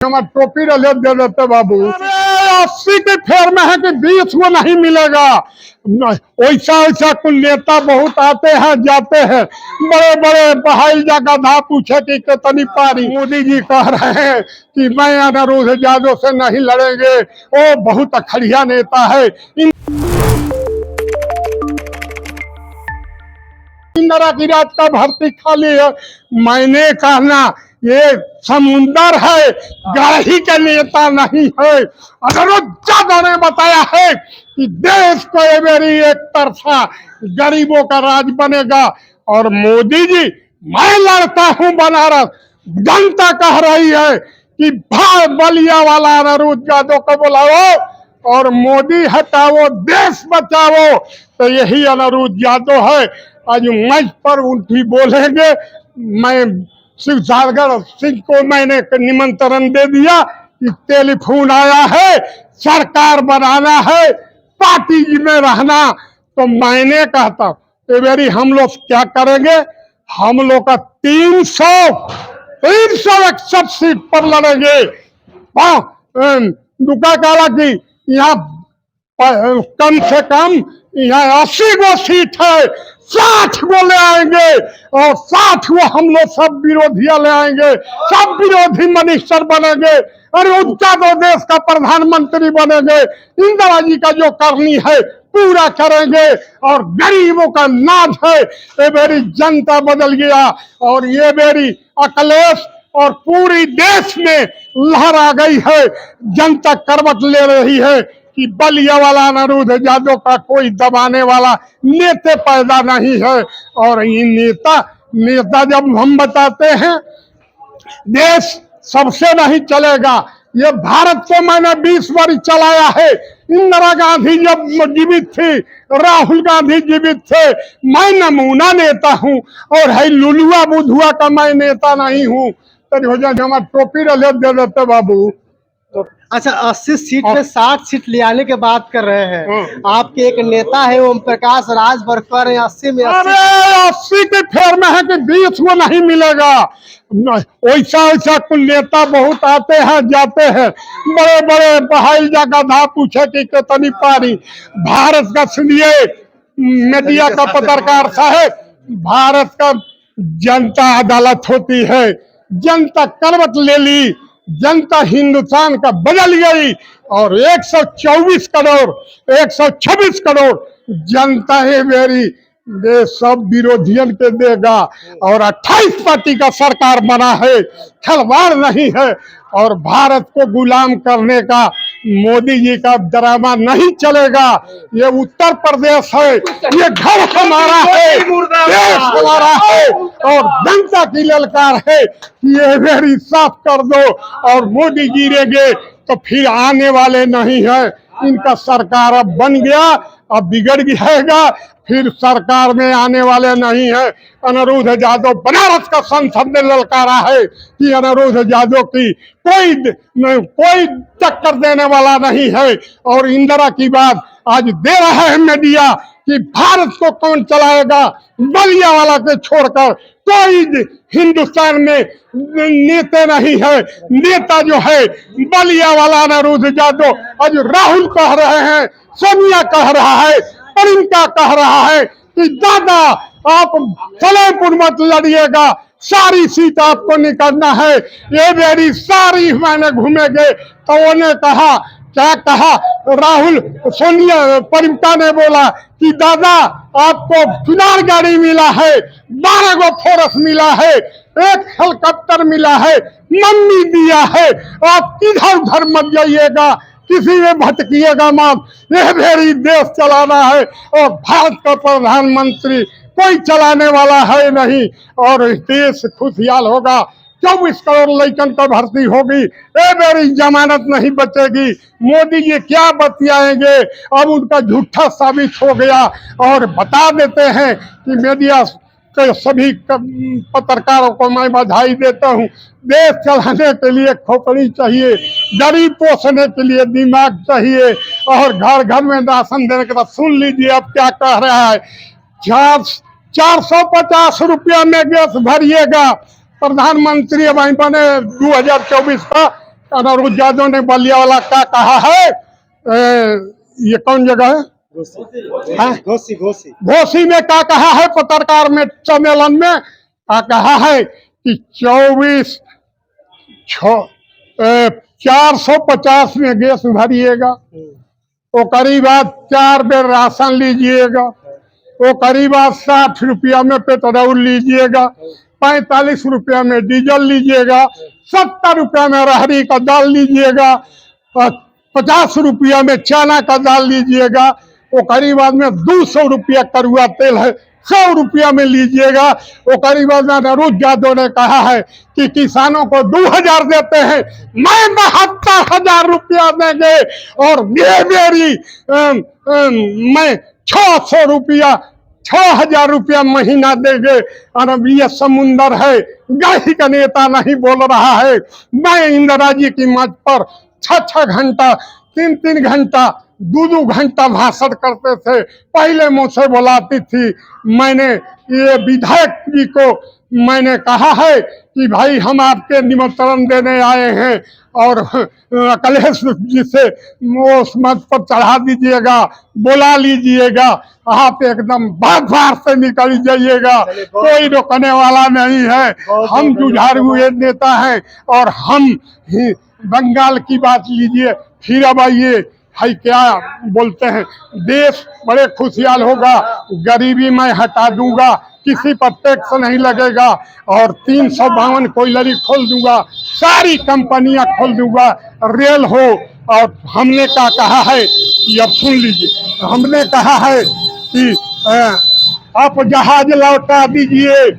हमारे टोपी रले दे देते बाबू। अरे 80 के फेर में है कि 20 को नहीं मिलेगा। वैसा वैसा कुल नेता बहुत आते हैं जाते हैं, बड़े बड़े बहाई जगह धा पूछे कि कितनी पारी। मोदी जी कह रहे हैं कि मैं अनिरुद्ध यादव से नहीं लड़ेंगे, वो बहुत अखड़िया नेता है। इंदिरा की रात का भर्ती खाली है। मैंने कहना ये समुंदर है, गाड़ी का नेता नहीं है। अनिरुद्ध यादव ने बताया है कि देश को ये मेरी एक तरफा गरीबों का राज बनेगा। और मोदी जी, मैं लड़ता हूं बनारस, जनता कह रही है कि बलिया वाला अनिरुद्ध यादव को बुलाओ और मोदी हटाओ, देश बचाओ। तो यही अनिरुद्ध यादव है। आज मंच पर उल्टी बोलेंगे। मैं शिव सागर सिंह को मैंने निमंत्रण दे दिया कि टेलीफोन आया है, सरकार बनाना है, पार्टी में रहना। तो मैंने कहता तो मेरी हम लोग क्या करेंगे, हम लोग का 361 सीट पर लड़ेंगे। दुका काला की यहाँ कम से कम यहाँ 80 गो सीट है, 60 गो ले आएंगे और 60 गो हम लोग सब विरोधिया ले आएंगे, सब विरोधी मिनिस्टर बनेंगे। अरे उच्चा तो देश का प्रधानमंत्री बनेंगे। इंदिरा जी का जो करनी है पूरा करेंगे और गरीबों का नाज है। ये मेरी जनता बदल गया और ये मेरी अखिलेश और पूरी देश में लहर आ गई है। जनता करवट ले रही है कि बलिया वाला अनिरुद्ध यादव का कोई दबाने वाला नेता पैदा नहीं है। और ये नेता जब हम बताते हैं देश सबसे नहीं चलेगा। ये भारत को मैंने 20 वर्ष चलाया है। इंदिरा गांधी जब जीवित थी, राहुल गांधी जीवित थे। मैं नमूना नेता हूं और है लुलुआ बुधुआ का मैं नेता नहीं हूं। तो हमारे टोपी रले दे देते बाबू। अच्छा, 80 सीट में 60 सीट ले आने की बात कर रहे हैं। आपके एक नेता है ओम प्रकाश राजभर हैं 80 में 80। अरे 80 के फेर में है कि 20 को नहीं मिलेगा। वैसा वैसा कुल नेता बहुत आते हैं जाते हैं, बड़े बड़े बहाई जगह धा पूछे कि कितनी पारी। भारत का सुनिए मीडिया का पत्रकार साहब, भारत का जनता अदालत होती है। जनता करवट ले ली, जनता हिंदुस्तान का बदल गई और 126 करोड़ जनता है मेरी सब विरोधियन के देगा। और 28 पार्टी का सरकार बना है, खिलवाड़ नहीं है। और भारत को गुलाम करने का मोदी जी का ड्रामा नहीं चलेगा। ये उत्तर प्रदेश है, ये घर हमारा है, देश हमारा है और जनता की ललकार है कि ये मेरी साफ कर दो। और मोदी गिरेंगे तो फिर आने वाले नहीं है। इनका सरकार अब बन गया, अब बिगड़ जाएगा, फिर सरकार में आने वाले नहीं है। अनिरुद्ध यादव बनारस का संसद ने ललकारा है कि अनिरुद्ध यादव की कोई टक्कर देने वाला नहीं है। और इंदिरा की बात आज दे रहा है मीडिया कि भारत को कौन चलाएगा, बलिया वाला के छोड़कर कोई हिंदुस्तान में नेता नहीं है। नेता जो है बलिया वाला अनिरुद्ध यादव। आज राहुल कह रहे हैं, सोनिया कह रहा है, प्रियंका कह रहा है कि दादा आप सलेमपुर मत लड़िएगा, सारी सीट आपको निकलना है। ये मेरी सारी मैंने घूमेंगे। तो उन्होंने कहा, क्या कहा, राहुल सोनिया प्रियंका ने बोला कि दादा आपको चुनाव गाड़ी मिला है, 12 गो फोर्स मिला है, 1 हेलीकॉप्टर मिला है, मम्मी दिया है। आप किधर उधर मत जाइएगा, किसी में भटकिएगा मत। यह मेरी देश चलाना है और भारत का प्रधानमंत्री कोई चलाने वाला है नहीं। और देश खुशहाल होगा। 24 करोड़ लड़कन को भर्ती होगी, ये मेरी जमानत नहीं बचेगी। मोदी जी क्या बतियाएंगे, अब उनका झूठा साबित हो गया। और बता देते हैं कि मीडिया के सभी पत्रकारों को मैं बधाई देता हूं। देश चलाने के लिए खोपड़ी चाहिए, गरीब पोषने के लिए दिमाग चाहिए और घर घर में राशन देने के बाद सुन लीजिए अब क्या कह रहा है। 450 रुपया में गैस भरिएगा। प्रधानमंत्री बने 2024 का अनिरुद्ध यादव ने बलिया वाला क्या कहा है, ये कौन जगह है, घोसी घोसी घोसी में क्या कहा है, पत्रकार में सम्मेलन में क्या कहा है कि 450 में गैस भरिएगा, वो करीब 4 बेर राशन लीजिएगा, वो करीब 60 रुपया में पेट्रोल लीजिएगा, 45 रुपया में डीजल लीजिएगा, 70 रुपया में रहरी का दाल लीजिएगा, 50 रुपया में चना का दाल लीजिएगा, वो करीब में 200 रुपया करुआ तेल है, 100 रुपया में लीजिएगा। वो करीब अनिरुद्ध यादव ने कहा है कि किसानों को 2000 देते हैं, मैं 72,000 रुपया देंगे और ये मेरी मैं 600 रुपया 6,000 रुपया महीना देंगे। और ये समुंदर है, गाही का नेता नहीं बोल रहा है। मैं इंदिरा जी की मंच पर 6 घंटा 3 घंटा 2 घंटा भाषण करते थे, पहले मुझसे बुलाती थी। मैंने ये विधायक जी को मैंने कहा है कि भाई हम आपके निमंत्रण देने आए हैं और अखिलेश जी से उस मंच पर चढ़ा दीजिएगा, बुला लीजिएगा, आप एकदम बार से निकल जाइएगा, कोई रोकने वाला नहीं है। हम जुझारू हुए नेता हैं और हम ही बंगाल की बात लीजिए, फिर अब आइए है क्या बोलते हैं, देश बड़े खुशहाल होगा, गरीबी मैं हटा दूंगा, किसी पर टैक्स नहीं लगेगा और 352 कोयलरी खोल दूंगा, सारी कंपनियां खोल दूंगा, रेल हो। और हमने क्या कहा है कि अब सुन लीजिए, हमने कहा है कि आप जहाज लौटा दीजिए,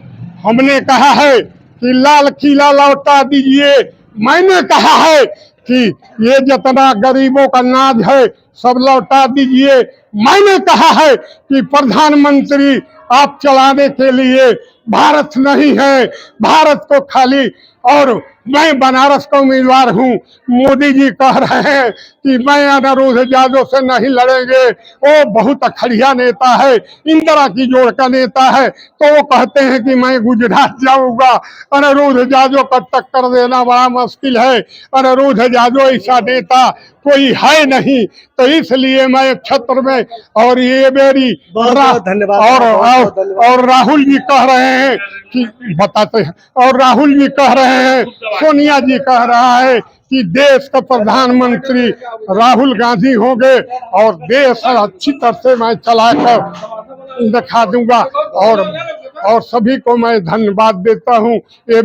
हमने कहा है कि लाल किला लौटा दीजिए, मैंने कहा है कि ये जितना गरीबों का नाज है सब लौटा दीजिए, मैंने कहा है कि प्रधानमंत्री आप चलाने के लिए भारत नहीं है, भारत को खाली, और मैं बनारस का उम्मीदवार हूं। मोदी जी कह रहे हैं कि मैं अनिरुद्ध यादव से नहीं लड़ेंगे, वो बहुत अखड़िया नेता है, इंदिरा की जोड़ का नेता है, तो वो कहते हैं कि मैं गुजरात जाऊंगा। अनिरुद्ध यादव को टक्कर देना बड़ा मुश्किल है, अनिरुद्ध यादव ऐसा नेता कोई है नहीं, तो इसलिए मैं क्षेत्र में, और ये मेरी और राहुल जी कह रहे हैं कि बताते हैं, और राहुल जी कह रहे हैं, सोनिया जी कह रहा है कि देश का प्रधानमंत्री राहुल गांधी होंगे और देश अच्छी तरह से मैं चलाकर दिखा दूंगा। और सभी को मैं धन्यवाद देता हूँ। ये